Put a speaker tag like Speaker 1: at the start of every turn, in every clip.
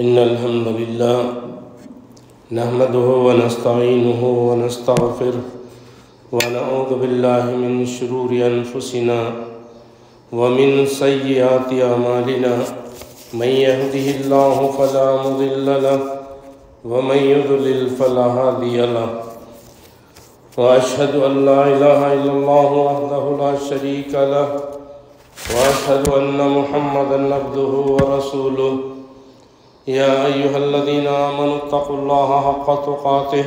Speaker 1: إن الحمد لله نحمده ونستعينه ونستغفره ونعوذ بالله من شرور أنفسنا ومن سيئات أعمالنا من يهده الله فلا مضل له ومن يضلل فلا هادي له وأشهد أن لا إله إلا الله وحده لا شريك له وأشهد أن محمدًا عبده ورسوله يا أيها الذين آمنوا اتقوا الله حق تقاته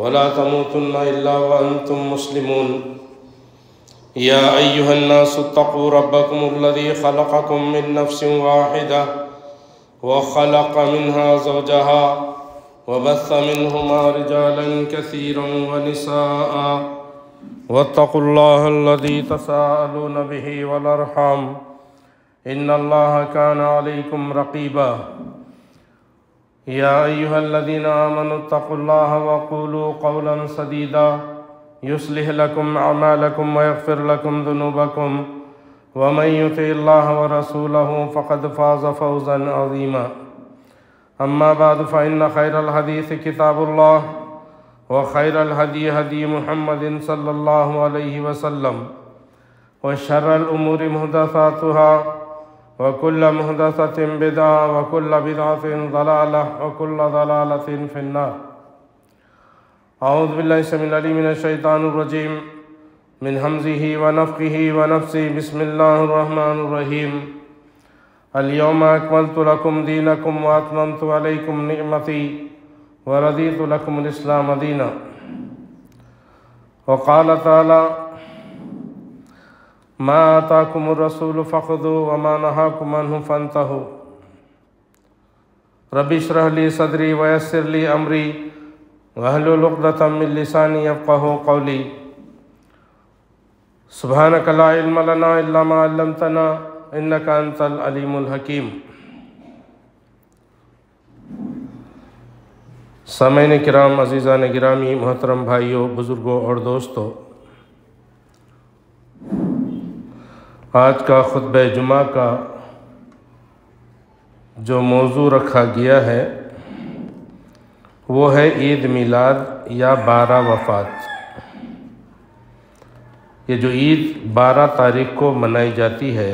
Speaker 1: ولا تموتن إلا وأنتم مسلمون يا أيها الناس اتقوا ربكم الذي خلقكم من نفس واحدة وخلق منها زوجها وبث منهما رجالا كثيرا ونساء واتقوا الله الذي تساءلون به والأرحام إن الله كان عليكم رقيبا يا أيها الذين آمنوا اتقوا الله وقولوا قولا سديدا يصلح لكم أعمالكم ويغفر لكم ذنوبكم ومن يطع الله ورسوله فقد فاز فوزا عظيما أما بعد فإن خير الحديث كتاب الله وخير الهدي هدي محمد صلى الله عليه وسلم وشر الأمور محدثاتها وكل محدثة بدعة وكل بدعة ضلالة وكل ضلالة في النار أعوذ بالله السميع العليم من الشيطان الرجيم من همزه ونفخه ونفثه بسم الله الرحمن الرحيم اليوم أكملت لكم دينكم وأتممت عليكم نعمتي ورضيت لكم الإسلام دينا وقال تعالى ما آتاكم الرسول فخذوه وما نهاكم عنه فانتهوا رب اشرح لي صدري ويسر لي أمري واحلل عقدة من لساني يفقهوا قولي سبحانك لا علم لنا إلا ما علمتنا إنك أنت العليم الحكيم سامعین کرام، عزیزان گرامی، محترم بھائیوں، بزرگوں اور دوستوں، آج کا خطبہ جمعہ کا جو موضوع رکھا گیا ہے وہ ہے عید میلاد یا 12 وفات۔ یہ جو عید 12 تاریخ کو منائی جاتی ہے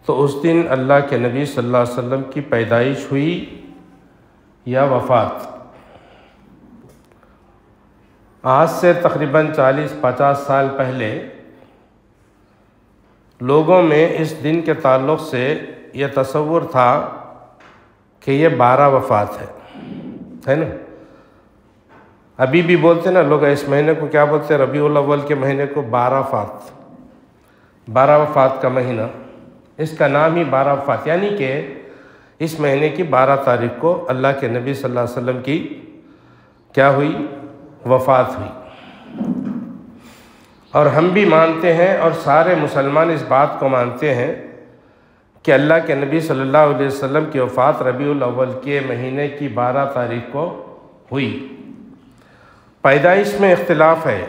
Speaker 1: تو اس دن اللہ کے نبی صلی اللہ علیہ وسلم کی پیدائش ہوئی یا وفات۔ آج سے تقریباً 40-50 سال پہلے لوگوں میں اس دن کے تعلق سے یہ تصور تھا کہ یہ 12 وفات ہے نا۔ ابھی بھی بولتے نا لوگ، اس مہینے کو کیا بولتے ہیں؟ ربیع الاول کے مہینے کو 12 وفات کا مہینہ، اس کا نام ہی 12 وفات، یعنی کہ اس مہینے کی 12 تاریخ کو اللہ کے نبی صلی اللہ علیہ وسلم کی کیا ہوئی؟ وفات ہوئی۔ اور ہم بھی مانتے ہیں اور سارے مسلمان اس بات کو مانتے ہیں کہ اللہ کے نبی صلی اللہ علیہ وسلم کی وفات ربیع الاول کے مہینے کی 12 تاریخ کو ہوئی۔ پیدائش میں اختلاف ہے،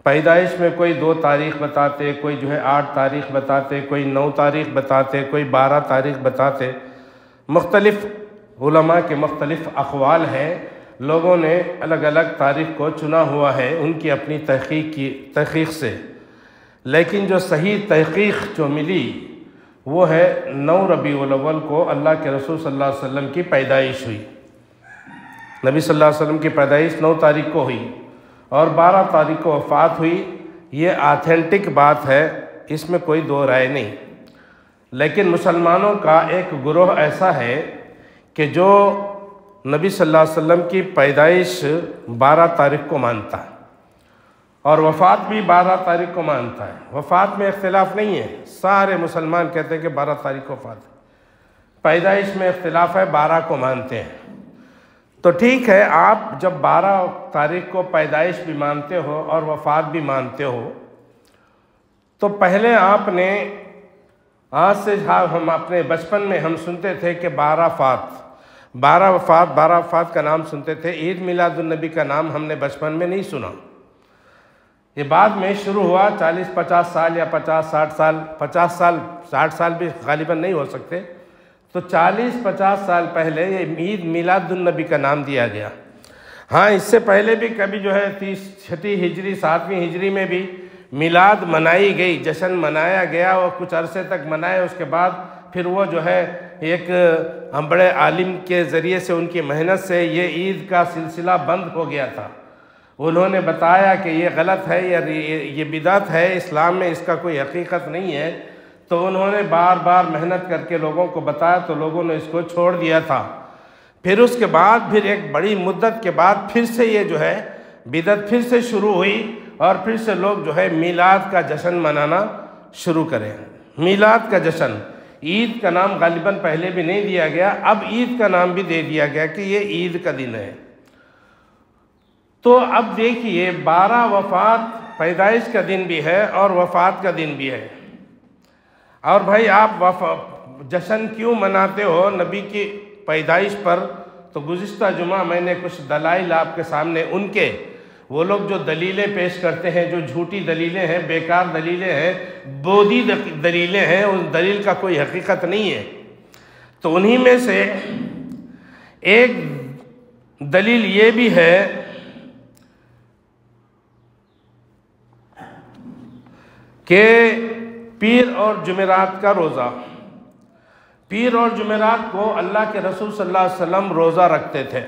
Speaker 1: پیدائش میں کوئی 2 تاریخ بتاتے، کوئی 8 تاریخ بتاتے، کوئی 9 تاریخ بتاتے، کوئی 12 تاریخ بتاتے۔ مختلف علماء کے مختلف اقوال ہیں، لوگوں نے الگ الگ تاریخ کو چنا ہوا ہے ان کی اپنی تحقیق سے، لیکن جو صحیح تحقیق جو ملی وہ ہے 9 ربیع الاول کو اللہ کے رسول صلی اللہ علیہ وسلم کی پیدائش ہوئی۔ نبی صلی اللہ علیہ وسلم کی پیدائش 9 تاریخ کو ہوئی اور 12 تاریخ کو وفات ہوئی۔ یہ آتھینٹک بات ہے، اس میں کوئی 2 رائے نہیں۔ لیکن مسلمانوں کا ایک گروہ ایسا ہے کہ جو نبی صلی اللہ علیہ وسلم کی پیدائش 12 تاریخ کو مانتا ہے اور وفات بھی 12 تاریخ کو مانتا ہے۔ وفات میں اختلاف نہیں ہے، سارے مسلمان کہتے ہیں کہ 12 تاریخ کو وفات ہے۔ پیدائش میں اختلاف ہے، 12 کو مانتے ہیں۔ تو ٹھیک ہے، آپ جب 12 تاریخ کو پیدائش بھی مانتے ہو اور وفات بھی مانتے ہو تو پہلے آپ نے آج سے ہم اپنے بچپن میں ہم سنتے تھے کہ 12 وفات کا نام سنتے تھے۔ عید میلاد النبی کا نام ہم نے بچپن میں نہیں سنا، یہ بعد میں شروع ہوا 40-50 سال یا 50-60 سال 50 سال 60 سال بھی غالباً نہیں ہو سکتے، تو 40-50 سال پہلے یہ عید میلاد النبی کا نام دیا گیا۔ ہاں اس سے پہلے بھی کبھی جو ہے 6 ہجری 7ویں ہجری میں بھی میلاد منائی گئی، جشن منایا گیا، اور کچھ عرصے تک منائے، اس کے بعد پھر وہ جو ہے ایک بڑے عالم کے ذریعے سے ان کی محنت سے یہ عید کا سلسلہ بند ہو گیا تھا۔ انہوں نے بتایا کہ یہ غلط ہے، یہ بدعت ہے، اسلام میں اس کا کوئی حقیقت نہیں ہے، تو انہوں نے بار بار محنت کر کے لوگوں کو بتایا تو لوگوں نے اس کو چھوڑ دیا تھا۔ پھر اس کے بعد پھر ایک بڑی مدت کے بعد پھر سے یہ جو ہے بدعت پھر سے شروع ہوئی، اور پھر سے لوگ جو ہے میلاد کا جشن منانا شروع کریں۔ میلاد کا جشن، عید کا نام غالباً پہلے بھی نہیں دیا گیا، اب عید کا نام بھی دے دیا گیا کہ یہ عید کا دن ہے۔ تو اب دیکھیے 12 وفات پیدائش کا دن بھی ہے اور وفات کا دن بھی ہے، اور بھائی آپ جشن کیوں مناتے ہو نبی کی پیدائش پر؟ تو گزشتہ جمعہ میں نے کچھ دلائل آپ کے سامنے ان کے، وہ لوگ جو دلیلیں پیش کرتے ہیں جو جھوٹی دلیلیں ہیں، بیکار دلیلیں ہیں، بودی دلیلیں ہیں، اس دلیل کا کوئی حقیقت نہیں ہے، تو انہی میں سے ایک دلیل یہ بھی ہے کہ پیر اور جمعرات کا روزہ، پیر اور جمعرات کو اللہ کے رسول صلی اللہ علیہ وسلم روزہ رکھتے تھے،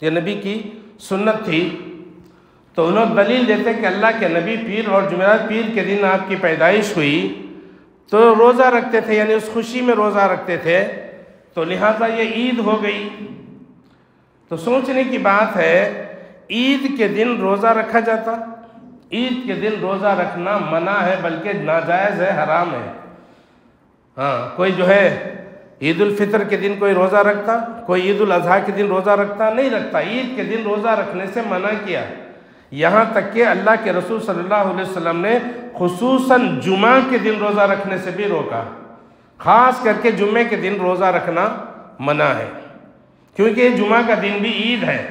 Speaker 1: یہ نبی کی سنت تھی، تو انہوں دلیل دیتے کہ اللہ کے نبی پیر اور جمعرات، پیر کے دن آپ کی پیدائش ہوئی تو روزہ رکھتے تھے، یعنی اس خوشی میں روزہ رکھتے تھے، تو لہٰذا یہ عید ہو گئی۔ تو سوچنے کی بات ہے، عید کے دن روزہ رکھا جاتا؟ عید کے دن روزہ رکھنا منع ہے، بلکہ ناجائز ہے، حرام ہے۔ ہاں کوئی جو ہے عید الفطر کے دن کوئی روزہ رکھتا؟ کوئی عید الاضحیٰ کے دن روزہ رکھتا؟ نہیں رکھتا۔ عید کے دن روزہ رکھنے سے منع کیا، یہاں تک کہ اللہ کے رسول صلی اللہ علیہ وسلم نے خصوصاً جمعہ کے دن روزہ رکھنے سے بھی روکا، خاص کر کے جمعے کے دن روزہ رکھنا منع ہے، کیونکہ یہ جمعہ کا دن بھی عید ہے۔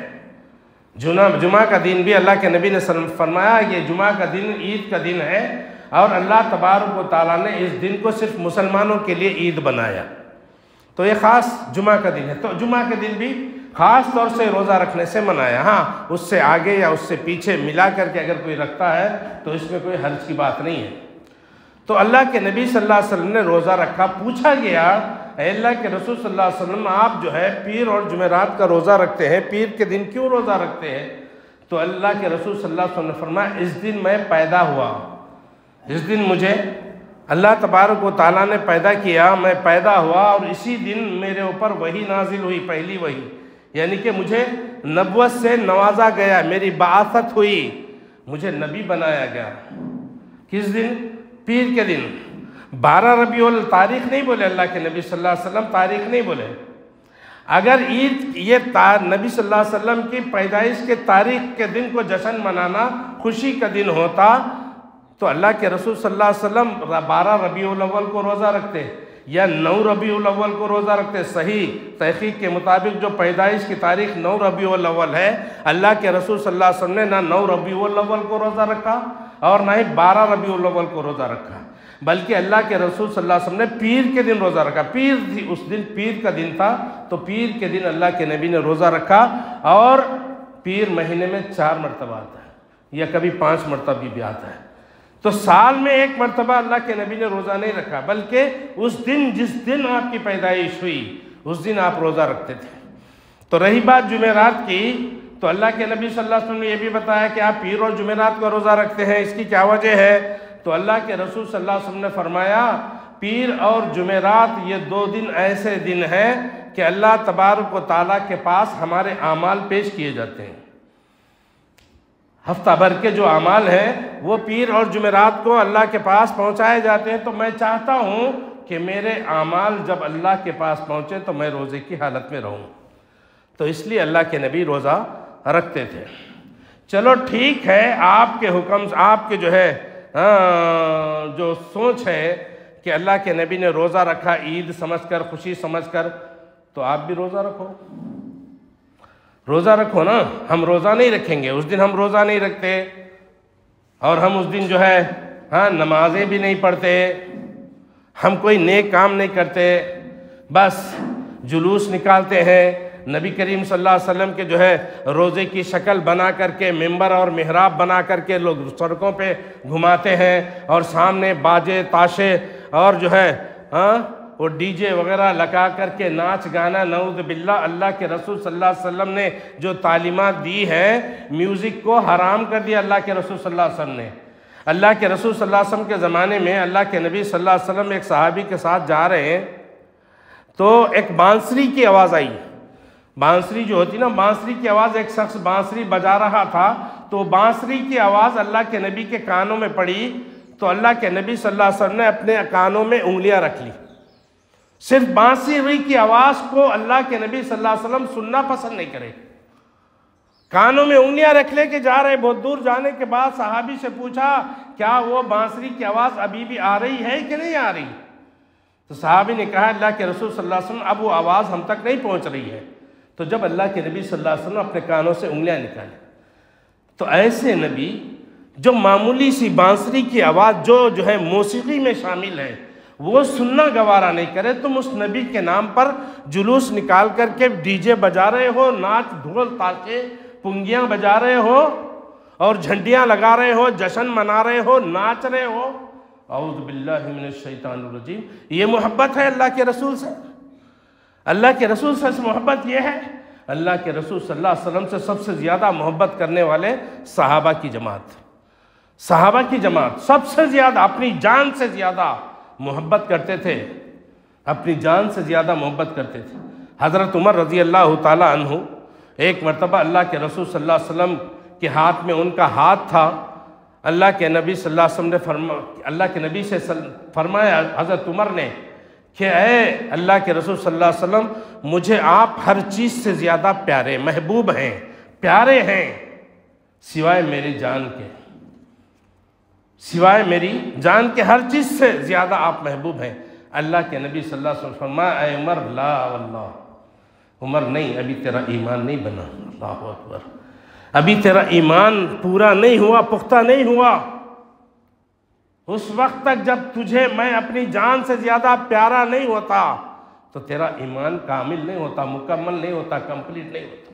Speaker 1: جمعہ کا دن بھی اللہ کے نبی نے فرمایا یہ جمعہ کا دن عید کا دن ہے، اور اللہ تبارک و تعالیٰ نے اس دن کو صرف مسلمانوں کے لیے عید بنایا، تو یہ خاص جمعہ کا دن ہے، تو جمعہ کے دن بھی خاص طور سے روزہ رکھنے سے منایا۔ ہاں اس سے آگے یا اس سے پیچھے ملا کر کے اگر کوئی رکھتا ہے تو اس میں کوئی حرج کی بات نہیں ہے۔ تو اللہ کے نبی صلی اللہ علیہ وسلم نے روزہ رکھا، پوچھا گیا اے اللہ کے رسول صلی اللہ علیہ وسلم آپ جو ہے پیر اور جمعرات کا روزہ رکھتے ہیں، پیر کے دن کیوں روزہ رکھتے ہیں؟ تو اللہ کے رسول صلی اللہ علیہ وسلم نے فرمایا اس دن میں پیدا ہوا، اس دن مجھے اللہ تبارک و تعالیٰ نے پیدا کیا، میں پیدا ہوا، اور اسی دن میرے اوپر وحی نازل ہوئی، پہلی وحی، یعنی کہ مجھے نبوت سے نوازا گیا، میری بعثت ہوئی، مجھے نبی بنایا گیا۔ کس دن؟ پیر کے دن۔ 12 ربیع الاول تاریخ نہیں بولے اللہ کے نبی صلی اللہ علیہ وسلم، تاریخ نہیں بولے۔ اگر عید یہ نبی صلی اللہ علیہ وسلم کی پیدائش کے تاریخ کے دن کو جشن منانا خوشی کا دن ہوتا تو اللہ کے رسول صلی اللہ علیہ وسلم 12 ربیع الاول کو روزہ رکھتے یا 9 ربیع الاول کو روزہ رکھتے۔ صحیح تحقیق کے مطابق جو پیدائش کی تاریخ 9 ربیع الاول ہے، اللہ کے رسول صلی اللہ علیہ وسلم نے نہ 9 ربیع الاول کو روزہ رکھا اور نہ ہی 12 ربیع الاول کو روزہ رکھا، بلکہ اللہ کے رسول صلی اللہ علیہ وسلم نے پیر کے دن روزہ رکھا۔ پیر تھی، اس دن پیر کا دن تھا، تو پیر کے دن اللہ کے نبی نے روزہ رکھا، اور پیر مہینے میں 4 مرتبہ آتا ہے یا کبھی 5 مرتبہ بھی آتا ہے، تو سال میں 1 مرتبہ اللہ کے نبی نے روزہ نہیں رکھا، بلکہ اس دن جس دن آپ کی پیدائش ہوئی اس دن آپ روزہ رکھتے تھے۔ تو رہی بات جمعرات کی، تو اللہ کے نبی صلی اللہ علیہ وسلم نے یہ بھی بتایا کہ آپ پیر اور جمعرات کا روزہ رکھتے ہیں، اس کی کیا وجہ ہے؟ تو اللہ کے رسول صلی اللہ علیہ وسلم نے فرمایا پیر اور جمعرات یہ 2 دن ایسے دن ہیں کہ اللہ تبارک و تعالیٰ کے پاس ہمارے اعمال پیش کیے جاتے ہیں، ہفتہ بھر کے جو اعمال ہیں وہ پیر اور جمعرات کو اللہ کے پاس پہنچائے جاتے ہیں۔ تو میں چاہتا ہوں کہ میرے اعمال جب اللہ کے پاس پہنچے تو میں روزے کی حالت میں رہوں، تو اس لیے اللہ کے نبی روزہ رکھتے تھے۔ چلو ٹھیک ہے، آپ کے حکم، آپ کے جو ہے جو سوچ ہے کہ اللہ کے نبی نے روزہ رکھا عید سمجھ کر، خوشی سمجھ کر، تو آپ بھی روزہ رکھو، روزہ رکھو نا۔ ہم روزہ نہیں رکھیں گے، اس دن ہم روزہ نہیں رکھتے، اور ہم اس دن جو ہے نمازیں بھی نہیں پڑھتے، ہم کوئی نیک کام نہیں کرتے، بس جلوس نکالتے ہیں، نبی کریم صلی اللہ علیہ وسلم کے جو ہے روزے کی شکل بنا کر کے ممبر اور محراب بنا کر کے لوگ سڑکوں پہ گھماتے ہیں، اور سامنے باجے تاشے اور جو ہے وہ ڈی جے وغیرہ لگا کر کے ناچ گانا، نعوذ باللہ۔ اللہ کے رسول صلی اللہ علیہ وسلم نے جو تعلیمات دی ہیں، میوزک کو حرام کر دیا اللہ کے رسول صلی اللہ علیہ وسلم نے۔ اللہ کے رسول صلی اللہ علیہ وسلم کے زمانے میں اللہ کے نبی صلی اللہ علیہ وسلم ایک صحابی کے ساتھ جا رہے ہیں تو ایک بانسری کی آواز آئی۔ بانسری جو ہوتی نا، بانسری کی آواز، ایک شخص بانسری بجا رہا تھا، تو بانسری کی آواز اللہ کے نبی کے کانوں میں پڑی، تو اللہ کے نبی صلی اللہ علیہ وسلم نے اپنے کانوں میں انگلیاں رکھ لی۔ صرف بانسری کی آواز کو اللہ کے نبی صلی اللہ علیہ وسلم سننا پسند نہیں کرے، کانوں میں انگلیاں رکھ لے کے جا رہے۔ بہت دور جانے کے بعد صحابی سے پوچھا، کیا وہ بانسری کی آواز ابھی بھی آ رہی ہے کہ نہیں آ رہی؟ تو صحابی نے کہا، اللہ کے رسول صلی اللہ علیہ وسلم اب وہ آواز ہم تک نہیں پہنچ رہی ہے۔ تو جب اللہ کے نبی صلی اللہ علیہ وسلم اپنے کانوں سے انگلیاں نکالے، تو ایسے نبی جو معمولی سی بانسری کی آواز جو ہے موسیقی میں شامل ہے، وہ سننا گوارا نہیں کرے، تم اس نبی کے نام پر جلوس نکال کر کے ڈی جے بجا رہے ہو، ناچ ڈھول تاشے پنگیاں بجا رہے ہو اور جھنڈیاں لگا رہے ہو، جشن منا رہے ہو، ناچ رہے ہو۔ اعوذ باللہ من الشیطان الرجیم۔ یہ محبت ہے اللہ کے رسول سے؟ اللہ کے رسول سے محبت یہ ہے؟ اللہ کے رسول صلی اللہ علیہ وسلم سے سب سے زیادہ محبت کرنے والے صحابہ کی جماعت، صحابہ کی جماعت سب سے زیادہ، اپنی جان سے زیادہ محبت کرتے تھے، اپنی جان سے زیادہ محبت کرتے تھے۔ حضرت عمر رضی اللہ تعالیٰ عنہ، ایک مرتبہ اللہ کے رسول صلی اللہ علیہ وسلم کے ہاتھ میں ان کا ہاتھ تھا، اللہ کے نبی صلی اللہ علیہ وسلم نے اللہ کے نبی سے فرمایا حضرت عمر نے کہ اے اللہ کے رسول صلی اللہ علیہ وسلم، مجھے آپ ہر چیز سے زیادہ پیارے، محبوب ہیں، پیارے ہیں، سوائے میری جان کے، سوائے میری جان کے ہر چیز سے زیادہ آپ محبوب ہیں۔ اللہ کے نبی صلی اللہ علیہ وسلم فرمایا، اے عمر، لا واللہ، عمر نہیں، ابھی تیرا ایمان نہیں بنا۔ اللہ اکبر، ابھی تیرا ایمان پورا نہیں ہوا، پختہ نہیں ہوا۔ اس وقت تک جب تجھے میں اپنی جان سے زیادہ پیارا نہیں ہوتا تو تیرا ایمان کامل نہیں ہوتا، مکمل نہیں ہوتا، کمپلیٹ نہیں ہوتا۔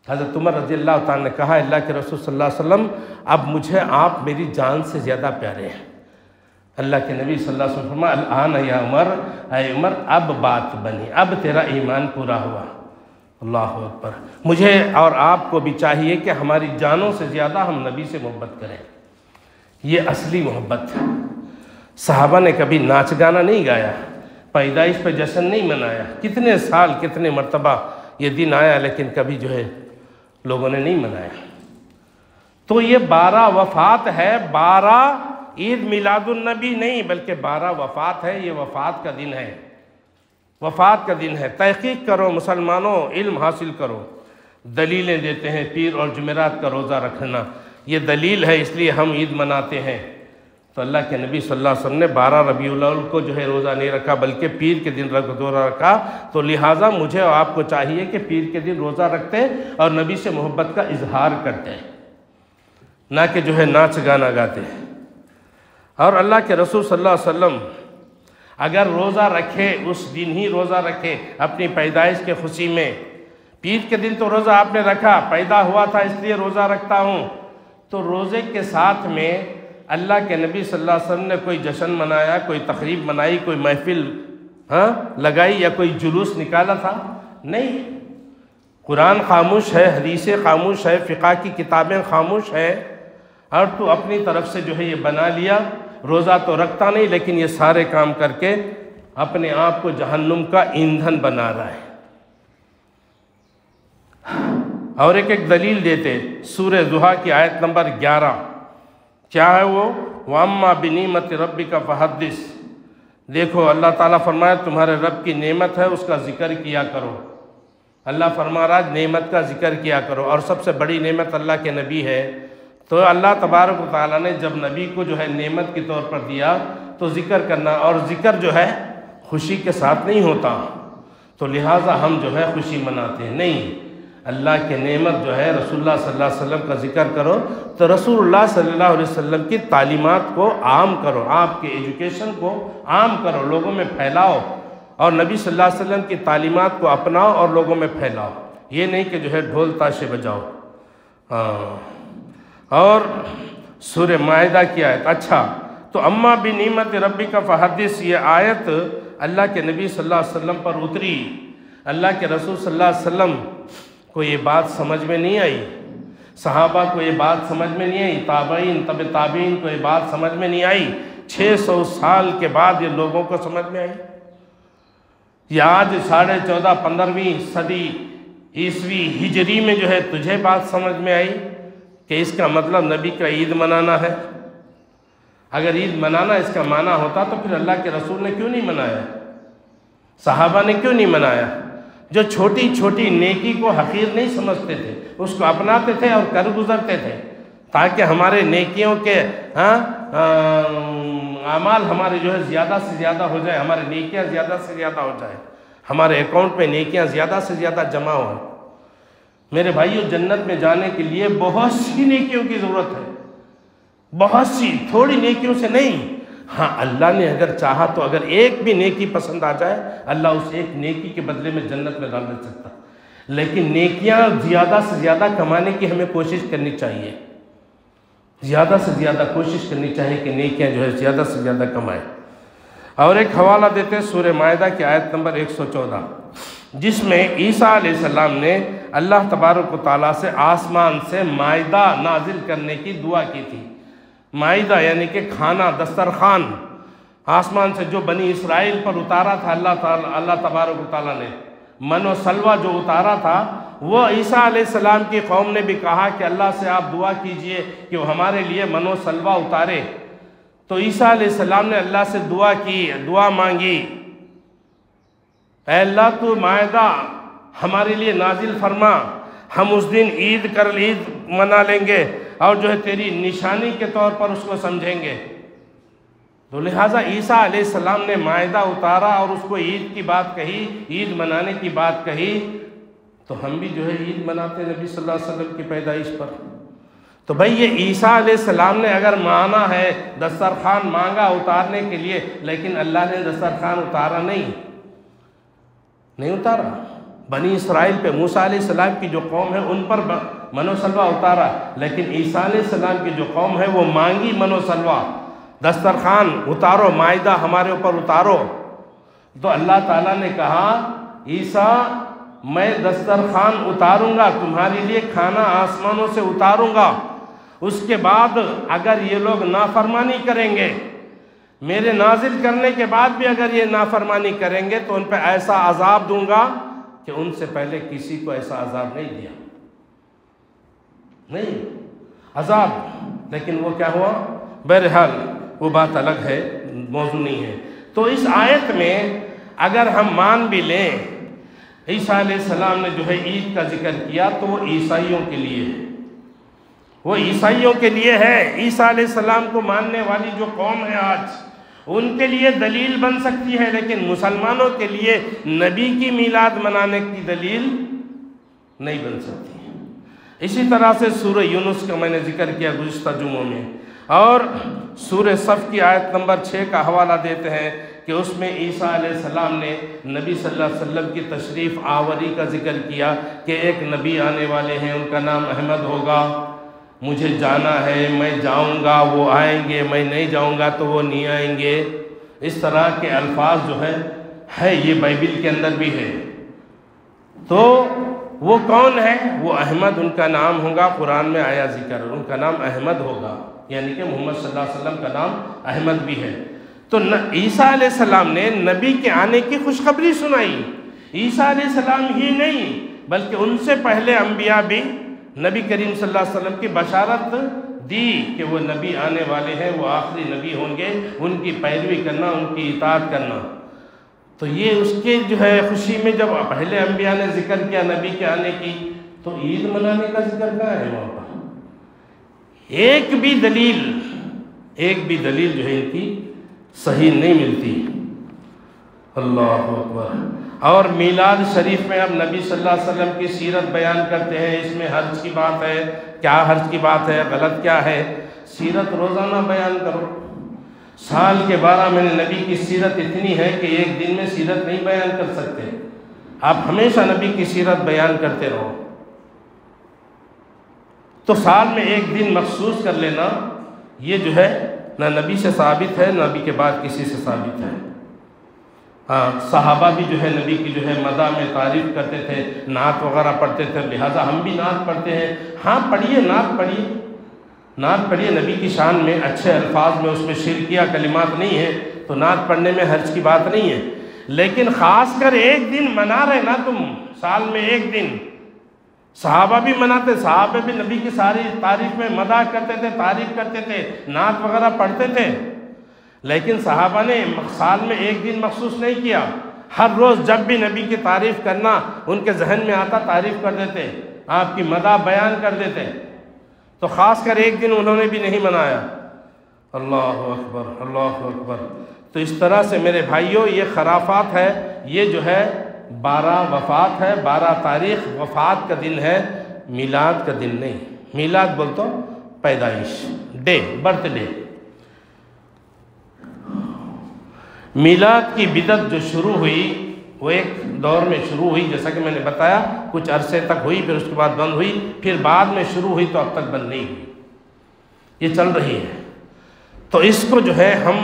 Speaker 1: حضرت عمر رضی اللہ تعالیٰ نے کہا، اللہ کے رسول صلی اللہ علیہ وسلم، اب مجھے آپ میری جان سے زیادہ پیارے ہیں۔ اللہ کے نبی صلی اللہ علیہ وسلم فرمایا، الآن یا عمر، اے عمر، اب بات بنی، اب تیرا ایمان پورا ہوا۔ اللہ اکبر۔ مجھے اور آپ کو بھی چاہیے کہ ہماری جانوں سے زیادہ ہم نبی سے محبت کریں، یہ اصلی محبت ہے۔ صحابہ نے کبھی ناچ گانا نہیں گایا، پیدائش پہ جشن نہیں منایا، کتنے سال کتنے مرتبہ یہ دن آیا، لیکن کبھی جو ہے لوگوں نے نہیں منایا۔ تو یہ 12 وفات ہے، 12 عید میلاد النبی نہیں، بلکہ 12 وفات ہے، یہ وفات کا دن ہے، وفات کا دن ہے۔ تحقیق کرو مسلمانوں، علم حاصل کرو۔ دلیلیں دیتے ہیں پیر اور جمعرات کا روزہ رکھنا، یہ دلیل ہے، اس لیے ہم عید مناتے ہیں۔ تو اللہ کے نبی صلی اللہ علیہ وسلم نے 12 ربیع الاول کو جو ہے روزہ نہیں رکھا، بلکہ پیر کے دن روزہ رکھا، تو لہٰذا مجھے اور آپ کو چاہیے کہ پیر کے دن روزہ رکھتے اور نبی سے محبت کا اظہار کرتے، نہ کہ جو ہے ناچ گانا گاتے۔ اور اللہ کے رسول صلی اللہ علیہ وسلم اگر روزہ رکھے، اس دن ہی روزہ رکھے اپنی پیدائش کے خوشی میں، پیر کے دن تو روزہ آپ نے رکھا، پیدا ہوا تھا اس لیے روزہ رکھتا ہوں، تو روزے کے ساتھ میں اللہ کے نبی صلی اللہ علیہ وسلم نے کوئی جشن منایا، کوئی تقریب منائی، کوئی محفل لگائی یا کوئی جلوس نکالا تھا؟ نہیں۔ قرآن خاموش ہے، حدیثیں خاموش ہے، فقہ کی کتابیں خاموش ہے، اور تو اپنی طرف سے جو ہے یہ بنا لیا، روزہ تو رکھتا نہیں لیکن یہ سارے کام کر کے اپنے آپ کو جہنم کا ایندھن بنا رہا ہے۔ اور ایک دلیل دیتے، سورہ ضحیٰ کی آیت نمبر 11، کیا ہے وہ؟ وَأَمَّا بِنِعْمَةِ رَبِّكَ فَحَدِّثْ۔ دیکھو اللہ تعالیٰ فرمایا تمہارے رب کی نعمت ہے، اس کا ذکر کیا کرو۔ اللہ فرما رہا نعمت کا ذکر کیا کرو، اور سب سے بڑی نعمت اللہ کے نبی ہے۔ تو اللہ تبارک و تعالیٰ نے جب نبی کو جو ہے نعمت کے طور پر دیا تو ذکر کرنا، اور ذکر جو ہے خوشی کے ساتھ نہیں ہوتا، تو لہٰذا ہم جو ہے خوشی مناتے ہیں نہیں۔ اللہ کے نعمت جو ہے رسول اللہ صلی اللہ علیہ وسلم کا ذکر کرو، تو رسول اللہ صلی اللہ علیہ وسلم کی تعلیمات کو عام کرو، آپ کے ایجوکیشن کو عام کرو، لوگوں میں پھیلاؤ، اور نبی صلی اللہ علیہ وسلم کی تعلیمات کو اپناؤ اور لوگوں میں پھیلاؤ، یہ نہیں کہ جو ہے ڈھول تاشے بجاؤ۔ اور سورہ مائدہ کی آیت، اچھا تو اما بنعمت ربک فحدث، یہ آیت اللہ کے نبی صلی اللہ علیہ وسلم پر اتری، اللہ کے رسول صلی اللہ علیہ وسلم کو یہ بات سمجھ میں نہیں آئی، صحابہ کو یہ بات سمجھ میں نہیں آئی، تابعین تبع تابعین کو یہ بات سمجھ میں نہیں آئی، 600 سال کے بعد یہ لوگوں کو سمجھ میں آئی۔ یہ آج 14.5 15ویں صدی عیسوی ہجری میں جو ہے تجھے بات سمجھ میں آئی کہ اس کا مطلب نبی کا عید منانا ہے۔ اگر عید منانا اس کا معنی ہوتا تو پھر اللہ کے رسول نے کیوں نہیں منایا، صحابہ نے کیوں نہیں منایا؟ جو چھوٹی چھوٹی نیکی کو حقیر نہیں سمجھتے تھے، اس کو اپناتے تھے اور کر گزرتے تھے، تاکہ ہمارے نیکیوں کے اعمال ہمارے جو ہے زیادہ سے زیادہ ہو جائے، ہمارے نیکیاں زیادہ سے زیادہ ہو جائے، ہمارے اکاؤنٹ میں نیکیاں زیادہ سے زیادہ جمع ہوں۔ میرے بھائیو، جنت میں جانے کے لیے بہت سی نیکیوں کی ضرورت ہے، بہت سی، تھوڑی نیکیوں سے نہیں۔ ہاں اللہ نے اگر چاہا تو اگر ایک بھی نیکی پسند آ جائے، اللہ اس ایک نیکی کے بدلے میں جنت میں ڈال دے سکتا، لیکن نیکیاں زیادہ سے زیادہ کمانے کی ہمیں کوشش کرنی چاہیے، زیادہ سے زیادہ کوشش کرنی چاہیے کہ نیکیاں جو ہے زیادہ سے زیادہ کمائیں۔ اور ایک حوالہ دیتے ہیں سورہ مائدہ کی آیت نمبر 114، جس میں عیسیٰ علیہ السلام نے اللہ تبارک و تعالیٰ سے آسمان سے مائدہ نازل کرنے کی دعا کی تھی۔ مائدہ یعنی کہ کھانا، دسترخوان، آسمان سے جو بنی اسرائیل پر اتارا تھا اللہ تبارک و تعالیٰ نے، من و سلوہ جو اتارا تھا، وہ عیسیٰ علیہ السلام کی قوم نے بھی کہا کہ اللہ سے آپ دعا کیجئے کہ وہ ہمارے لیے من و سلوہ اتارے۔ تو عیسیٰ علیہ السلام نے اللہ سے دعا کی، دعا مانگی، اے اللہ تو مائدہ ہمارے لیے نازل فرما، ہم اس دن عید منا لیں گے اور جو ہے تیری نشانی کے طور پر اس کو سمجھیں گے۔ تو لہٰذا عیسیٰ علیہ السلام نے مائدہ اتارا اور اس کو عید کی بات کہی، عید منانے کی بات کہی، تو ہم بھی جو ہے عید مناتے نبی صلی اللہ علیہ وسلم کی پیدائش پر۔ تو بھئی یہ عیسیٰ علیہ السلام نے اگر مانا ہے دسترخوان مانگا اتارنے کے لیے، لیکن اللہ نے دسترخوان اتارا نہیں اتارا، بنی اسرائیل پہ موسیٰ علیہ السلام کی جو قوم ہے ان پر من و سلوہ اتارا، لیکن عیسیٰ علیہ السلام کی جو قوم ہے وہ مانگی من و سلوہ، دسترخوان اتارو، مائدہ ہمارے اوپر اتارو۔ تو اللہ تعالیٰ نے کہا عیسیٰ میں دسترخوان اتاروں گا، تمہارے لیے کھانا آسمانوں سے اتاروں گا، اس کے بعد اگر یہ لوگ نافرمانی کریں گے، میرے نازل کرنے کے بعد بھی اگر یہ نافرمانی کریں گے تو ان پہ ایسا عذاب دوں گا کہ ان سے پہلے کسی کو ایسا عذاب نہیں دیا، نہیں عذاب۔ لیکن وہ کیا ہوا؟ بہرحال وہ بات الگ ہے، موضوع نہیں ہے۔ تو اس آیت میں اگر ہم مان بھی لیں عیسیٰ علیہ السلام نے جو ہے عید کا ذکر کیا تو وہ عیسائیوں کے لیے ہے، وہ عیسائیوں کے لیے ہے۔ عیسیٰ علیہ السلام کو ماننے والی جو قوم ہے آج، ان کے لیے دلیل بن سکتی ہے، لیکن مسلمانوں کے لیے نبی کی میلاد منانے کی دلیل نہیں بن سکتی۔ اسی طرح سے سورہ یونس کا میں نے ذکر کیا گزشتہ جمعوں میں، اور سورہ صف کی آیت نمبر 6 کا حوالہ دیتے ہیں کہ اس میں عیسیٰ علیہ السلام نے نبی صلی اللہ علیہ وسلم کی تشریف آوری کا ذکر کیا کہ ایک نبی آنے والے ہیں، ان کا نام احمد ہوگا، مجھے جانا ہے، میں جاؤں گا وہ آئیں گے، میں نہیں جاؤں گا تو وہ نہیں آئیں گے۔ اس طرح کے الفاظ جو ہے یہ بائبل کے اندر بھی ہے۔ تو وہ کون ہے؟ وہ احمد ان کا نام ہوگا، قرآن میں آیا ذکر، ان کا نام احمد ہوگا، یعنی کہ محمد صلی اللہ علیہ وسلم کا نام احمد بھی ہے۔ تو عیسیٰ علیہ السلام نے نبی کے آنے کی خوشخبری سنائی۔ عیسیٰ علیہ السلام ہی نہیں بلکہ ان سے پہلے انبیاء بھی نبی کریم صلی اللہ علیہ وسلم کی بشارت دی کہ وہ نبی آنے والے ہیں، وہ آخری نبی ہوں گے، ان کی پیروی کرنا، ان کی اطاعت کرنا۔ تو یہ اس کے جو ہے خوشی میں جب پہلnalle انبیاء نے ذکر کیا نبی کے آنے کی، تو عید منانے کا ذکر کہاں ہے وہاں پر؟ ایک بھی دلیل جو ہے ان کی صحیح نہیں ملتی۔ اللہ اکبر۔ اور میلاد شریف میں اب نبی صلی اللہ علیہ وسلم کی سیرت بیان کرتے ہیں، اس میں حرج کی بات ہے، کیا حرج کی بات ہے، غلط کیا ہے؟ سیرت روزانہ بیان کرو، سال کے 12 مہینے نبی کی سیرت اتنی ہے کہ ایک دن میں سیرت نہیں بیان کر سکتے، آپ ہمیشہ نبی کی سیرت بیان کرتے رہو۔ تو سال میں ایک دن مخصوص کر لینا، یہ جو ہے نہ نبی سے ثابت ہے، نہ نبی کے بعد کسی سے ثابت ہے۔ ہاں، صحابہ بھی جو ہے نبی کی جو ہے مدح میں تعریف کرتے تھے، نعت وغیرہ پڑھتے تھے، لہٰذا ہم بھی نعت پڑھتے ہیں۔ ہاں پڑھیے، نعت پڑھیے، نعت پڑھیے نبی کی شان میں، اچھے الفاظ میں، اس میں شرکیہ کلمات نہیں ہیں تو نعت پڑھنے میں حرج کی بات نہیں ہے، لیکن خاص کر ایک دن منا رہے نا تم، سال میں ایک دن۔ صحابہ بھی مناتے، صحابہ بھی نبی کی ساری تعریف میں مدح کرتے تھے، تعریف کرتے تھے، نعت وغیرہ پڑھتے تھے، لیکن صحابہ نے سال میں ایک دن مخصوص نہیں کیا، ہر روز جب بھی نبی کی تعریف کرنا ان کے ذہن میں آتا تعریف کر دیتے، آپ کی مدح بیان کر دیتے، تو خاص کر ایک دن انہوں نے بھی نہیں منایا۔ اللہ اکبر، اللہ اکبر۔ تو اس طرح سے میرے بھائیوں یہ خرافات ہے، یہ جو ہے 12 وفات ہے، 12 تاریخ وفات کا دن ہے، میلاد کا دن نہیں۔ میلاد بول تو پیدائش، ڈے، برتھ ڈے۔ میلاد کی بدعت جو شروع ہوئی وہ ایک دور میں شروع ہوئی، جیسا کہ میں نے بتایا کچھ عرصے تک ہوئی، پھر اس کے بعد بند ہوئی، پھر بعد میں شروع ہوئی تو اب تک بند نہیں ہوئی، یہ چل رہی ہے۔ تو اس کو جو ہے ہم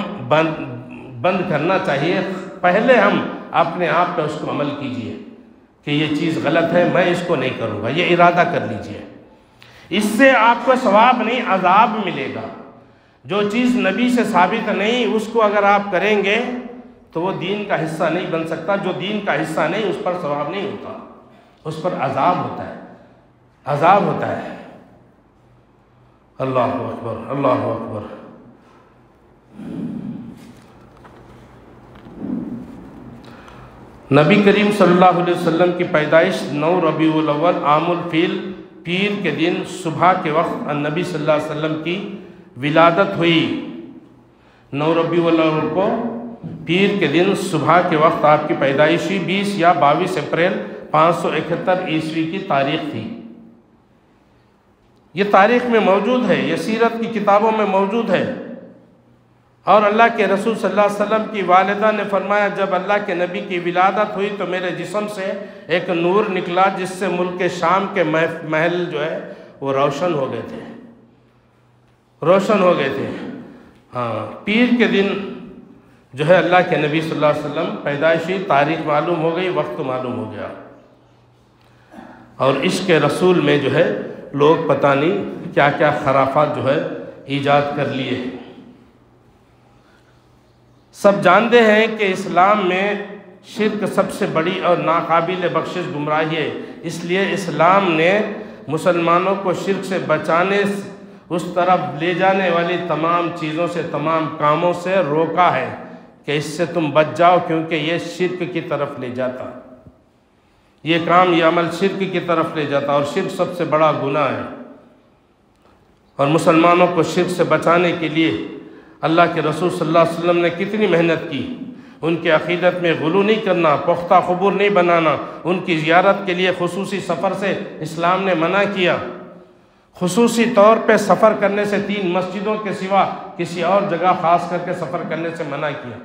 Speaker 1: بند کرنا چاہیے، پہلے ہم اپنے آپ پہ اس کو عمل کیجئے کہ یہ چیز غلط ہے، میں اس کو نہیں کروں گا، یہ ارادہ کر لیجئے۔ اس سے آپ کو ثواب نہیں عذاب ملے گا۔ جو چیز نبی سے ثابت نہیں اس کو اگر آپ کریں گے تو وہ دین کا حصہ نہیں بن سکتا، جو دین کا حصہ نہیں اس پر ثواب نہیں ہوتا، اس پر عذاب ہوتا ہے، عذاب ہوتا ہے۔ اللہ اکبر، اللہ اکبر۔ نبی کریم صلی اللہ علیہ وسلم کی پیدائش 9 ربیع الاول عام الفیل پیر کے دن صبح کے وقت نبی صلی اللہ علیہ وسلم کی ولادت ہوئی۔ 9 ربیع الاول کو پیر کے دن صبح کے وقت آپ کی پیدائش ہوئی، 20 یا 22 اپریل 571 عیسوی کی تاریخ تھی۔ یہ تاریخ میں موجود ہے، یہ سیرت کی کتابوں میں موجود ہے، اور اللہ کے رسول صلی اللہ علیہ وسلم کی والدہ نے فرمایا جب اللہ کے نبی کی ولادت ہوئی تو میرے جسم سے ایک نور نکلا جس سے ملک شام کے محل جو ہے وہ روشن ہو گئے تھے، روشن ہو گئے تھے۔ ہاں، پیر کے دن جو ہے اللہ کے نبی صلی اللہ علیہ وسلم پیدائشی تاریخ معلوم ہو گئی، وقت معلوم ہو گیا، اور عشق رسول میں جو ہے لوگ پتہ نہیں کیا کیا خرافات جو ہے ایجاد کر لیے۔ سب جانتے ہیں کہ اسلام میں شرک سب سے بڑی اور ناقابل بخشش گمراہی ہے، اس لیے اسلام نے مسلمانوں کو شرک سے بچانے، اس طرف لے جانے والی تمام چیزوں سے، تمام کاموں سے روکا ہے کہ اس سے تم بچ جاؤ، کیونکہ یہ شرک کی طرف لے جاتا، یہ کام، یہ عمل شرک کی طرف لے جاتا، اور شرک سب سے بڑا گناہ ہے۔ اور مسلمانوں کو شرک سے بچانے کے لیے اللہ کے رسول صلی اللہ علیہ وسلم نے کتنی محنت کی، ان کے عقیدت میں غلو نہیں کرنا، پختہ قبور نہیں بنانا، ان کی زیارت کے لیے خصوصی سفر سے اسلام نے منع کیا، خصوصی طور پہ سفر کرنے سے 3 مسجدوں کے سوا کسی اور جگہ خاص کر کے سفر کرنے سے منع کیا۔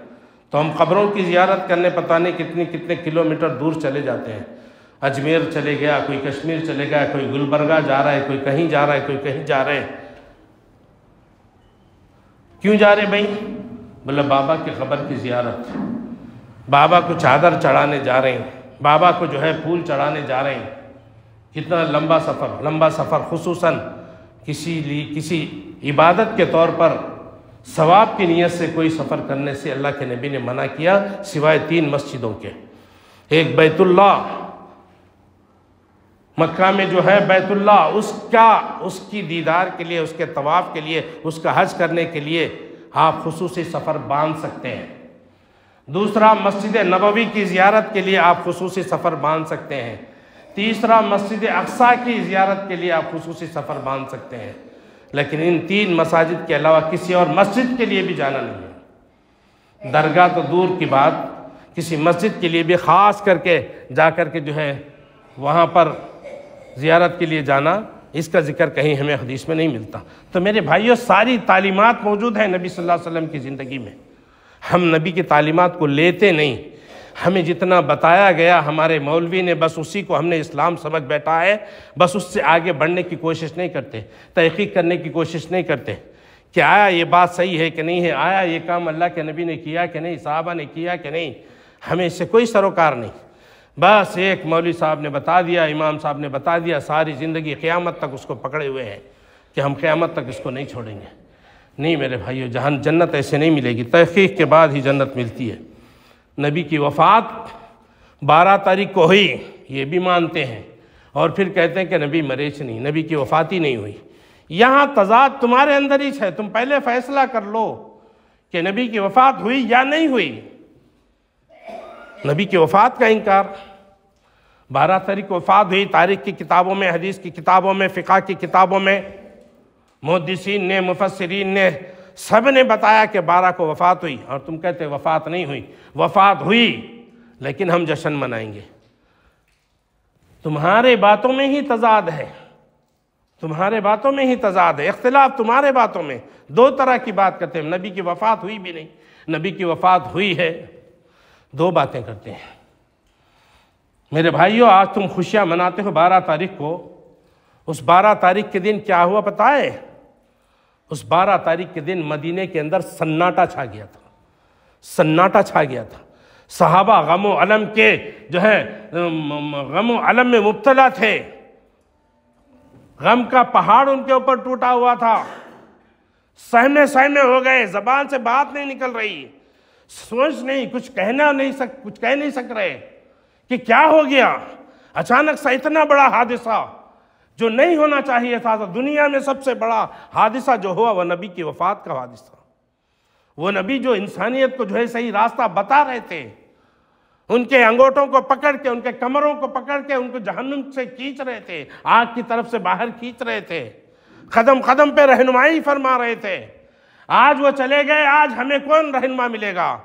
Speaker 1: تو ہم قبروں کی زیارت کرنے پتہ نہیں کتنے کلومیٹر دور چلے جاتے ہیں، اجمیر چلے گیا، کوئی کشمیر چلے گیا، کوئی گلبرگہ جا رہا ہے، کوئی کہیں جا رہا ہے، کوئی کہیں جا رہے ہیں۔ کیوں جا رہے بھائی؟ بولے بابا کی قبر کی زیارت، بابا کو چادر چڑھانے جا رہے ہیں، بابا کو جو ہے پھول چڑھانے جا رہے ہیں۔ کتنا لمبا سفر، خصوصاً کسی عبادت کے طور پر ثواب کی نیت سے کوئی سفر کرنے سے اللہ کے نبی نے منع کیا، سوائے 3 مسجدوں کے۔ ایک بیت اللہ، مکہ میں جو ہے بیت اللہ، اس کی دیدار کے لیے، اس کے طواف کے لیے، اس کا حج کرنے کے لیے آپ خصوصی سفر باندھ سکتے ہیں۔ دوسرا، مسجد نبوی کی زیارت کے لیے آپ خصوصی سفر باندھ سکتے ہیں۔ تیسرا، مسجد اقصیٰ کی زیارت کے لیے آپ خصوصی سفر باندھ سکتے ہیں، لیکن ان 3 مساجد کے علاوہ کسی اور مسجد کے لیے بھی جانا نہیں ہے۔ درگاہ تو دور کی بات، کسی مسجد کے لیے بھی خاص کر کے جا کر کے جو ہے وہاں پر زیارت کے لیے جانا اس کا ذکر کہیں ہمیں حدیث میں نہیں ملتا۔ تو میرے بھائیوں، ساری تعلیمات موجود ہیں نبی صلی اللہ علیہ وسلم کی زندگی میں، ہم نبی کی تعلیمات کو لیتے نہیں۔ ہمیں جتنا بتایا گیا ہمارے مولوی نے، بس اسی کو ہم نے اسلام سمجھ بیٹھا ہے، بس اس سے آگے بڑھنے کی کوشش نہیں کرتے، تحقیق کرنے کی کوشش نہیں کرتے کہ آیا یہ بات صحیح ہے کہ نہیں ہے، آیا یہ کام اللہ کے نبی نے کیا کہ نہیں، صحابہ نے کیا کہ نہیں۔ ہمیں اس سے کوئی سروکار نہیں، بس ایک مولوی صاحب نے بتا دیا، امام صاحب نے بتا دیا، ساری زندگی قیامت تک اس کو پکڑے ہوئے ہیں کہ ہم قیامت تک اس کو نہیں چھوڑیں گے۔ نہیں میرے بھائیو، جہاں جنت ایسے نہیں ملے گی، تحقیق کے بعد ہی جنت ملتی ہے۔ نبی کی وفات 12 تاریخ کو ہوئی، یہ بھی مانتے ہیں، اور پھر کہتے ہیں کہ نبی مریچ نہیں، نبی کی وفات ہی نہیں ہوئی۔ یہاں تضاد تمہارے اندر ہی ہے، تم پہلے فیصلہ کر لو کہ نبی کی وفات ہوئی یا نہیں ہوئی۔ نبی کی وفات کا انکار، 12 تاریخ کو وفات ہوئی، تاریخ کی کتابوں میں، حدیث کی کتابوں میں، فقہ کی کتابوں میں، محدثین نے، مفسرین نے، سب نے بتایا کہ 12 کو وفات ہوئی، اور تم کہتے وفات نہیں ہوئی۔ وفات ہوئی لیکن ہم جشن منائیں گے۔ تمہارے باتوں میں ہی تضاد ہے، تمہارے باتوں میں ہی تضاد ہے، اختلاف تمہارے باتوں میں۔ دو طرح کی بات کرتے ہیں، نبی کی وفات ہوئی بھی نہیں، نبی کی وفات ہوئی ہے، دو باتیں کرتے ہیں۔ میرے بھائیوں، آج تم خوشیاں مناتے ہو 12 تاریخ کو، اس 12 تاریخ کے دن کیا ہوا پتہ ہے؟ اس 12 تاریخ کے دن مدینے کے اندر سناٹا چھا گیا تھا، سناٹا چھا گیا تھا۔ صحابہ غم و علم کے غم و علم میں مبتلا تھے، غم کا پہاڑ ان کے اوپر ٹوٹا ہوا تھا، سہمے سہمے ہو گئے، زبان سے بات نہیں نکل رہی، سوچ نہیں، کچھ کہہ نہیں سک رہے کہ کیا ہو گیا۔ اچانک سا اتنا بڑا حادثہ جو نہیں ہونا چاہیے تھا، دنیا میں سب سے بڑا حادثہ جو ہوا وہ نبی کی وفات کا حادثہ۔ وہ نبی جو انسانیت کو جو ہے صحیح راستہ بتا رہے تھے، ان کے انگوٹھوں کو پکڑ کے، ان کے کمروں کو پکڑ کے ان کو جہنم سے کھینچ رہے تھے، آگ کی طرف سے باہر کھینچ رہے تھے، قدم قدم پہ رہنمائی فرما رہے تھے۔ آج وہ چلے گئے، آج ہمیں کون رہنما ملے گا؟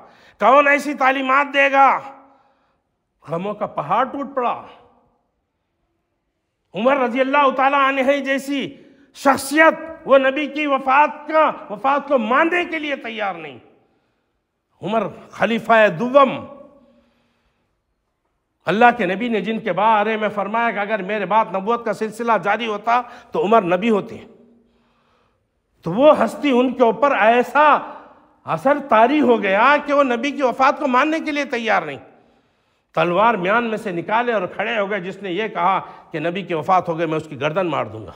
Speaker 1: کون ایسی تعلیمات دے گا؟ غموں کا پہاڑ ٹوٹ پڑا۔ عمر رضی اللہ تعالیٰ عنہ جیسی شخصیت، وہ نبی کی وفات کو ماننے کے لیے تیار نہیں۔ عمر خلیفہ دوم، اللہ کے نبی نے جن کے بارے میں فرمایا کہ اگر میرے بعد نبوت کا سلسلہ جاری ہوتا تو عمر نبی ہوتے، تو وہ ہستی ان کے اوپر ایسا اثر طاری ہو گیا کہ وہ نبی کی وفات کو ماننے کے لیے تیار نہیں۔ تلوار میان میں سے نکالے اور کھڑے ہو گئے، جس نے یہ کہا کہ نبی کی وفات ہو گئے میں اس کی گردن مار دوں گا،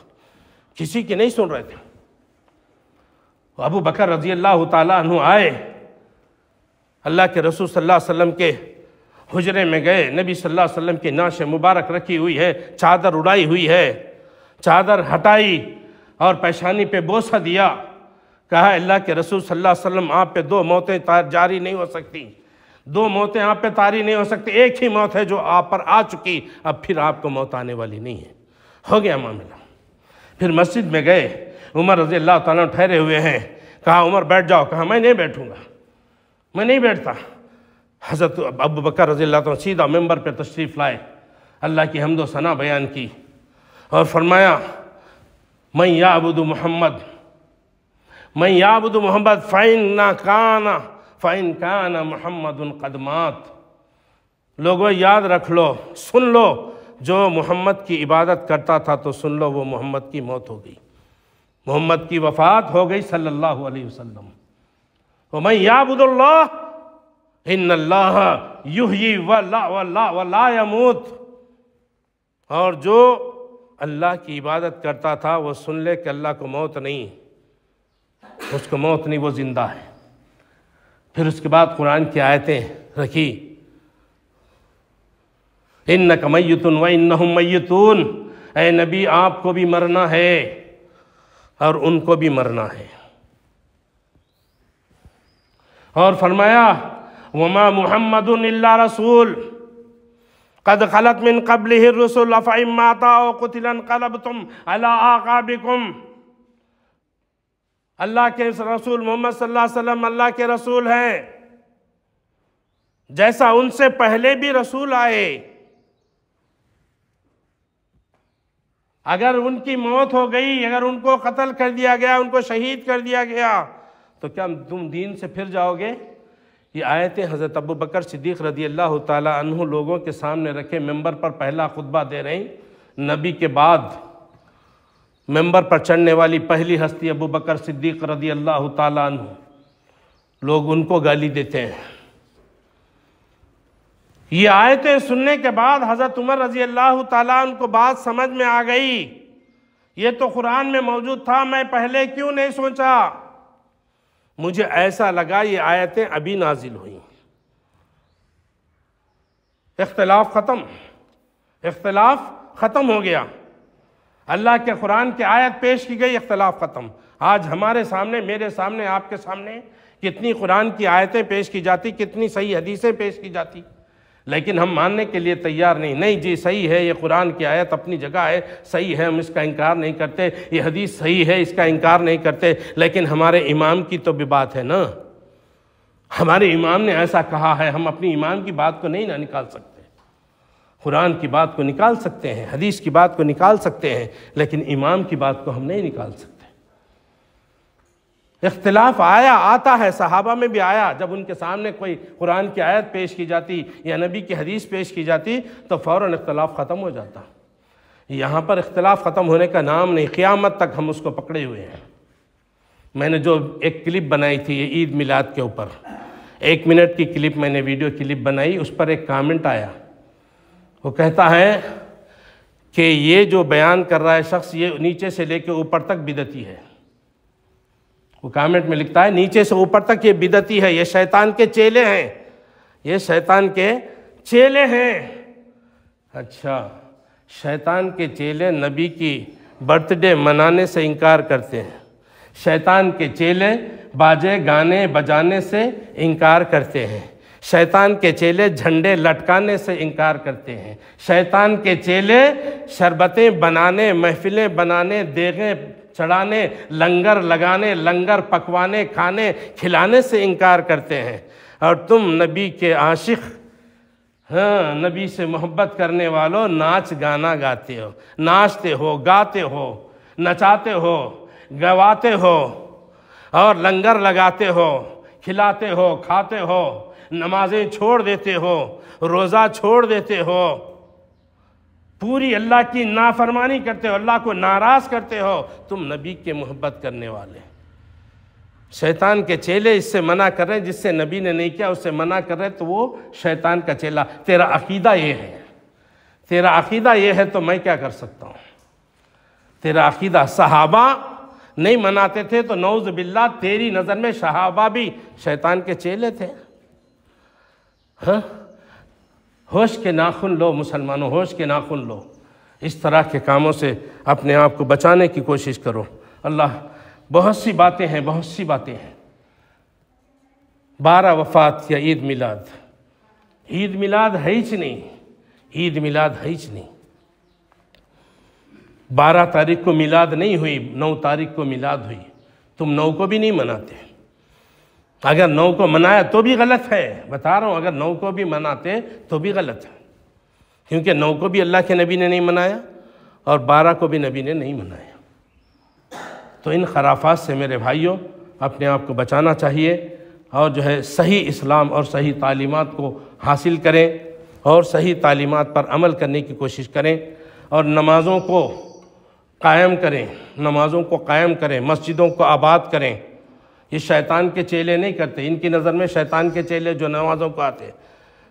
Speaker 1: کسی کی نہیں سن رہے تھے۔ ابو بکر رضی اللہ تعالیٰ عنہ آئے، اللہ کے رسول صلی اللہ علیہ وسلم کے حجرے میں گئے، نبی صلی اللہ علیہ وسلم کی نعش مبارک رکھی ہوئی ہے، چادر اڑائی ہوئی ہے، چادر ہٹائی اور پیشانی پہ بوسہ دیا، کہا اللہ کے رسول صلی اللہ علیہ وسلم آپ پہ 2 موتیں جاری نہیں ہو سکتی، 2 موتیں آپ پہ طاری نہیں ہو سکتی، ایک ہی موت ہے جو آپ پر آ چکی، اب پھر آپ کو موت آنے والی نہیں ہے۔ ہو گیا معاملہ۔ پھر مسجد میں گئے، عمر رضی اللہ تعالیٰ ٹھہرے ہوئے ہیں، کہا عمر بیٹھ جاؤ، کہا میں نہیں بیٹھوں گا، میں نہیں بیٹھتا۔ حضرت ابو بکر رضی اللہ تعالیٰ سیدھا ممبر پہ تشریف لائے، اللہ کی حمد و ثنا بیان کی اور فرمایا من یعبد محمد فَإِن كَانَ مُحَمَّدٌ قَدْ مَاتَ۔ لوگوں یاد رکھ لو، سن لو، جو محمد کی عبادت کرتا تھا تو سن لو وہ محمد کی موت ہو گئی، محمد کی وفات ہو گئی صلی اللہ علیہ وسلم۔ وَمَن يَعْبُدُ اللَّهَ إِنَّ اللَّهَ يُحْيِي وَلَا يَمُوتُ۔ اور جو اللہ کی عبادت کرتا تھا وہ سن لے کہ اللہ کو موت نہیں، اس کو موت نہیں، وہ زندہ ہے۔ پھر اس کے بعد قرآن کی آیتیں رکھی، اِنَّكَ مَيِّتٌ وَإِنَّهُمْ مَيِّتُونَ، اے نبی آپ کو بھی مرنا ہے اور ان کو بھی مرنا ہے۔ اور فرمایا وَمَا مُحَمَّدٌ إِلَّا رَسُولٌ قَدْ خَلَتْ مِن قَبْلِهِ الرُّسُلُ أَفَإِن مَّاتَ أَوْ قُتِلَ انقلبتم عَلَىٰ أَعْقَابِكُمْ۔ اللہ کے رسول محمد صلی اللہ علیہ وسلم اللہ کے رسول ہیں، جیسا ان سے پہلے بھی رسول آئے، اگر ان کی موت ہو گئی، اگر ان کو قتل کر دیا گیا، ان کو شہید کر دیا گیا، تو کیا تم دین سے پھر جاؤ گے؟ یہ آیتیں حضرت ابو بکر صدیق رضی اللہ تعالیٰ عنہ لوگوں کے سامنے رکھے ممبر پر پہلا خطبہ دے رہے ہیں۔ نبی کے بعد ممبر پر چڑھنے والی پہلی ہستی ابو بکر صدیق رضی اللہ تعالیٰ عنہ، لوگ ان کو گالی دیتے ہیں۔ یہ آیتیں سننے کے بعد حضرت عمر رضی اللہ تعالیٰ عنہ کو بات سمجھ میں آ گئی، یہ تو قرآن میں موجود تھا، میں پہلے کیوں نہیں سوچا؟ مجھے ایسا لگا یہ آیتیں ابھی نازل ہوئیں۔ اختلاف ختم ہو گیا، اللہ کے قرآن کی آیت پیش کی گئی، اختلاف ختم۔ آج ہمارے سامنے، میرے سامنے، آپ کے سامنے کتنی قرآن کی آیتیں پیش کی جاتی، کتنی صحیح حدیثیں پیش کی جاتی، لیکن ہم ماننے کے لیے تیار نہیں جی صحیح ہے، یہ قرآن کی آیت اپنی جگہ ہے، صحیح ہے، ہم اس کا انکار نہیں کرتے، یہ حدیث صحیح ہے، اس کا انکار نہیں کرتے، لیکن ہمارے امام کی تو بھی بات ہے نا، ہمارے امام نے ایسا کہا ہے، ہم اپنی امام کی بات کو نہیں نہ نکال سکتے، قرآن کی بات کو نکال سکتے ہیں، حدیث کی بات کو نکال سکتے ہیں، لیکن امام کی بات کو ہم نہیں نکال سکتے۔ اختلاف آتا ہے، صحابہ میں بھی آیا، جب ان کے سامنے کوئی قرآن کی آیت پیش کی جاتی یا نبی کی حدیث پیش کی جاتی تو فوراً اختلاف ختم ہو جاتا۔ یہاں پر اختلاف ختم ہونے کا نام نہیں، قیامت تک ہم اس کو پکڑے ہوئے ہیں۔ میں نے جو ایک کلپ بنائی تھی یہ عید میلاد کے اوپر، 1 منٹ کی کلپ میں نے ویڈیو کلپ بنائی، اس پر ایک کامنٹ آیا، وہ کہتا ہے کہ یہ جو بیان کر رہا ہے شخص یہ نیچے سے لے کے اوپر تک بدعتی ہے۔ وہ کامنٹ میں لکھتا ہے نیچے سے اوپر تک یہ بدعتی ہے، یہ شیطان کے چیلے ہیں، یہ شیطان کے چیلے ہیں۔ اچھا، شیطان کے چیلے نبی کی برتھ ڈے منانے سے انکار کرتے ہیں، شیطان کے چیلے باجے گانے بجانے سے انکار کرتے ہیں، شیطان کے چیلے جھنڈے لٹکانے سے انکار کرتے ہیں، شیطان کے چیلے شربتیں بنانے، محفلیں بنانے، دیگیں چڑھانے، لنگر لگانے، لنگر پکوانے، کھانے کھلانے سے انکار کرتے ہیں، اور تم نبی کے عاشق، ہاں نبی سے محبت کرنے والوں ناچ گانا گاتے ہو، ناچتے ہو، گاتے ہو، نچاتے ہو، گواتے ہو، اور لنگر لگاتے ہو، کھلاتے ہو، کھاتے ہو، نمازیں چھوڑ دیتے ہو، روزہ چھوڑ دیتے ہو، پوری اللہ کی نافرمانی کرتے ہو، اللہ کو ناراض کرتے ہو، تم نبی کے محبت کرنے والے۔ شیطان کے چیلے اس سے منع کر رہے ہیں، جس سے نبی نے نہیں کیا اس سے منع کر رہے، تو وہ شیطان کا چیلا۔ تیرا عقیدہ یہ ہے، تیرا عقیدہ یہ ہے تو میں کیا کر سکتا ہوں؟ تیرا عقیدہ صحابہ نہیں مناتے تھے تو نعوذ باللہ تیری نظر میں صحابہ بھی شیطان کے چیلے تھے۔ ہاں، ہوش کے ناخن لو مسلمانوں، ہوش کے ناخن لو، اس طرح کے کاموں سے اپنے آپ کو بچانے کی کوشش کرو۔ اللہ، بہت سی باتیں ہیں، بہت سی باتیں ہیں۔ 12 وفات یا عید میلاد، عید میلاد ہے ہی نہیں، عید میلاد ہے ہی نہیں۔ 12 تاریخ کو میلاد نہیں ہوئی، 9 تاریخ کو میلاد ہوئی، تم 9 کو بھی نہیں مناتے۔ اگر 9 کو منایا تو بھی غلط ہے، بتا رہا ہوں، اگر 9 کو بھی مناتے تو بھی غلط ہے، کیونکہ 9 کو بھی اللہ کے نبی نے نہیں منایا اور 12 کو بھی نبی نے نہیں منایا۔ تو ان خرافات سے میرے بھائیوں اپنے آپ کو بچانا چاہیے، اور جو ہے صحیح اسلام اور صحیح تعلیمات کو حاصل کریں اور صحیح تعلیمات پر عمل کرنے کی کوشش کریں، اور نمازوں کو قائم کریں، نمازوں کو قائم کریں، مسجدوں کو آباد کریں۔ یہ شیطان کے چیلے نہیں کرتے، ان کی نظر میں شیطان کے چیلے جو نمازوں کو آتے،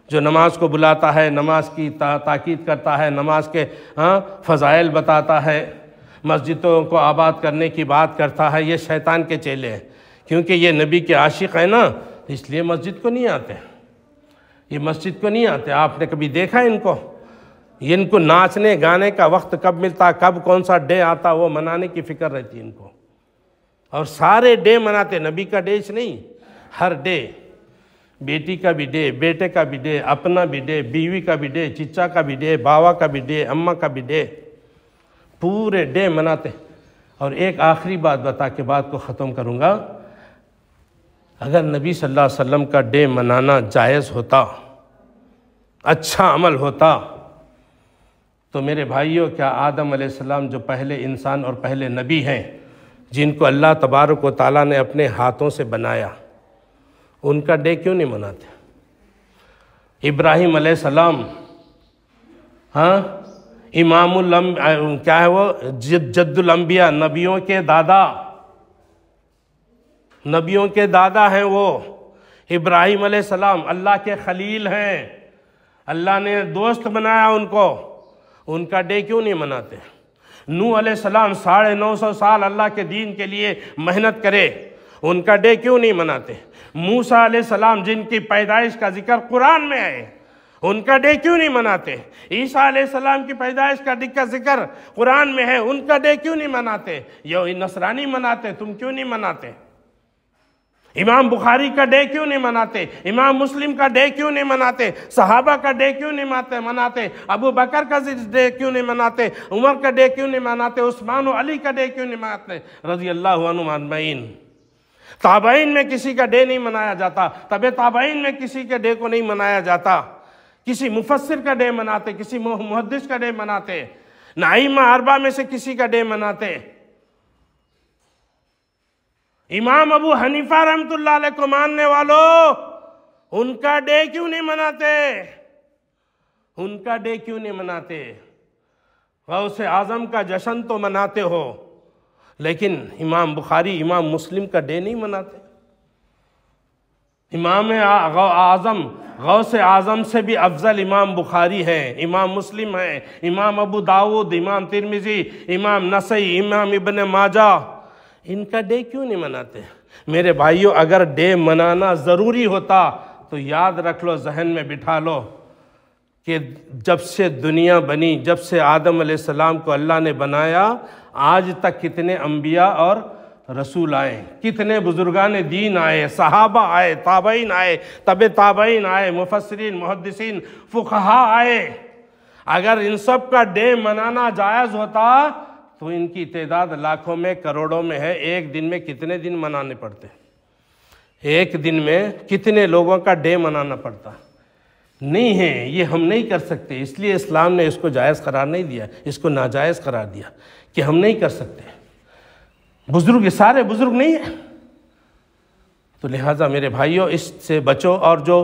Speaker 1: جو نماز کو بلاتا ہے، نماز کی تاکید کرتا ہے، نماز کے فضائل بتاتا ہے، مسجدوں کو آباد کرنے کی بات کرتا ہے، یہ شیطان کے چیلے ہیں، کیونکہ یہ نبی کے عاشق ہیں نا، اس لیے مسجد کو نہیں آتے، یہ مسجد کو نہیں آتے۔ آپ نے کبھی دیکھا ان کو ناچنے گانے کا وقت کب ملتا، کب کون سا ڈے آتا، وہ منانے کی فکر رہتی ہے ان کو، اور سارے ڈے مناتے، نبی کا ڈے نہیں، ہر ڈے، بیٹی کا بھی ڈے، بیٹے کا بھی ڈے، اپنا بھی ڈے، بیوی کا بھی ڈے، چچا کا بھی ڈے، باوا کا بھی ڈے، اماں کا بھی ڈے، پورے ڈے مناتے۔ اور ایک آخری بات بتا کے بات کو ختم کروں گا، اگر نبی صلی اللہ علیہ وسلم کا ڈے منانا جائز ہوتا، اچھا عمل ہوتا، تو میرے بھائیوں، کیا آدم علیہ السلام جو پہلے انسان اور پہلے نبی ہیں، جن کو اللہ تبارک و تعالیٰ نے اپنے ہاتھوں سے بنایا، ان کا ڈے کیوں نہیں مناتے؟ ابراہیم علیہ السلام، امام کیا ہے وہ، جد الانبیاء، نبیوں کے دادا، نبیوں کے دادا ہیں وہ۔ ابراہیم علیہ السلام اللہ کے خلیل ہیں، اللہ نے دوست بنایا ان کو، ان کا ڈے کیوں نہیں مناتے؟ نوح علیہ السلام 950 سال اللہ کے دین کے لیے محنت کرے، ان کا ڈے کیوں نہیں مناتے؟ موسیٰ علیہ السلام جن کی پیدائش کا ذکر قرآن میں ہے، ان کا ڈے کیوں نہیں مناتے؟ عیسیٰ علیہ السلام کی پیدائش کا ذکر قرآن میں ہے، ان کا ڈے کیوں نہیں مناتے؟ یہ نصرانی مناتے، تم کیوں نہیں مناتے؟ امام بخاری کا ڈے کیوں نہیں مناتے؟ امام مسلم کا ڈے کیوں نہیں مناتے؟ صحابہ کا ڈے کیوں نہیں مناتے؟ ابو بکر کا ڈے کیوں نہیں مناتے؟ عمر کا ڈے کیوں نہیں مناتے؟ عثمان و علی کا ڈے کیوں نہیں مناتے رضی اللہ عنہم اجمعین؟ تابعین میں کسی کا ڈے نہیں منایا جاتا، تبع تابعین میں کسی کے ڈے کو نہیں منایا جاتا، کسی مفسر کا ڈے مناتے، کسی محدث کا ڈے مناتے، نہ ائمہ اربعہ میں سے کسی کا ڈے مناتے۔ امام ابو حنیفہ رحمۃ اللہ علیہ کو ماننے والوں، ان کا ڈے کیوں نہیں مناتے؟ ان کا ڈے کیوں نہیں مناتے؟ غوث اعظم کا جشن تو مناتے ہو، لیکن امام بخاری، امام مسلم کا ڈے نہیں مناتے۔ امام اعظم، غوث اعظم سے بھی افضل امام بخاری ہیں، امام مسلم ہیں، امام ابو داؤد، امام ترمذی، امام نسائی، امام ابن ماجہ، ان کا ڈے کیوں نہیں مناتے؟ میرے بھائیوں، اگر ڈے منانا ضروری ہوتا تو یاد رکھ لو، ذہن میں بٹھا لو کہ جب سے دنیا بنی، جب سے آدم علیہ السلام کو اللہ نے بنایا، آج تک کتنے انبیاء اور رسول آئے، کتنے بزرگان دین آئے، صحابہ آئے، تابعین آئے، تبع تابعین آئے، مفسرین، محدثین، فقہاء آئے۔ اگر ان سب کا ڈے منانا جائز ہوتا تو ان کی تعداد لاکھوں میں، کروڑوں میں ہے، ایک دن میں کتنے دن منانے پڑتے؟ ایک دن میں کتنے لوگوں کا ڈے منانا پڑتا؟ نہیں ہے، یہ ہم نہیں کر سکتے، اس لیے اسلام نے اس کو جائز قرار نہیں دیا، اس کو ناجائز قرار دیا کہ ہم نہیں کر سکتے۔ بزرگ سارے بزرگ نہیں ہیں، تو لہٰذا میرے بھائیوں اس سے بچو، اور جو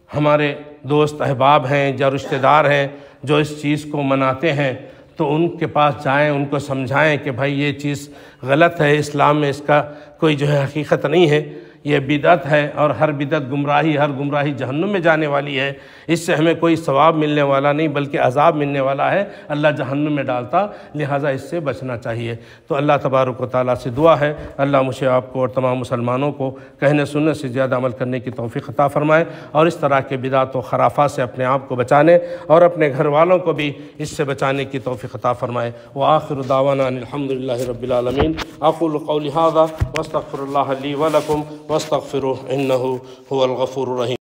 Speaker 1: ہمارے دوست احباب ہیں، جو رشتہ دار ہیں، جو اس چیز کو مناتے ہیں، تو ان کے پاس جائیں، ان کو سمجھائیں کہ بھائی یہ چیز غلط ہے، اسلام میں اس کا کوئی جو ہے حقیقت نہیں ہے، یہ بدعت ہے، اور ہر بدعت گمراہی، ہر گمراہی جہنم میں جانے والی ہے، اس سے ہمیں کوئی ثواب ملنے والا نہیں بلکہ عذاب ملنے والا ہے، اللہ جہنم میں ڈالتا، لہٰذا اس سے بچنا چاہیے۔ تو اللہ تبارک و تعالیٰ سے دعا ہے، اللہ مجھے آپ کو اور تمام مسلمانوں کو کہنے سننے سے زیادہ عمل کرنے کی توفیق عطا فرمائے، اور اس طرح کے بدعت و خرافات سے اپنے آپ کو بچانے اور اپنے گھر والوں کو بھی اس سے بچانے کی توفیق عطا فرمائے۔ وآخر دعوانا ان الحمدللہ رب العالمین۔ اقول قولی ھذا واستغفر اللہ لی ولکم واستغفروہ انہ هو الغفور الرحیم۔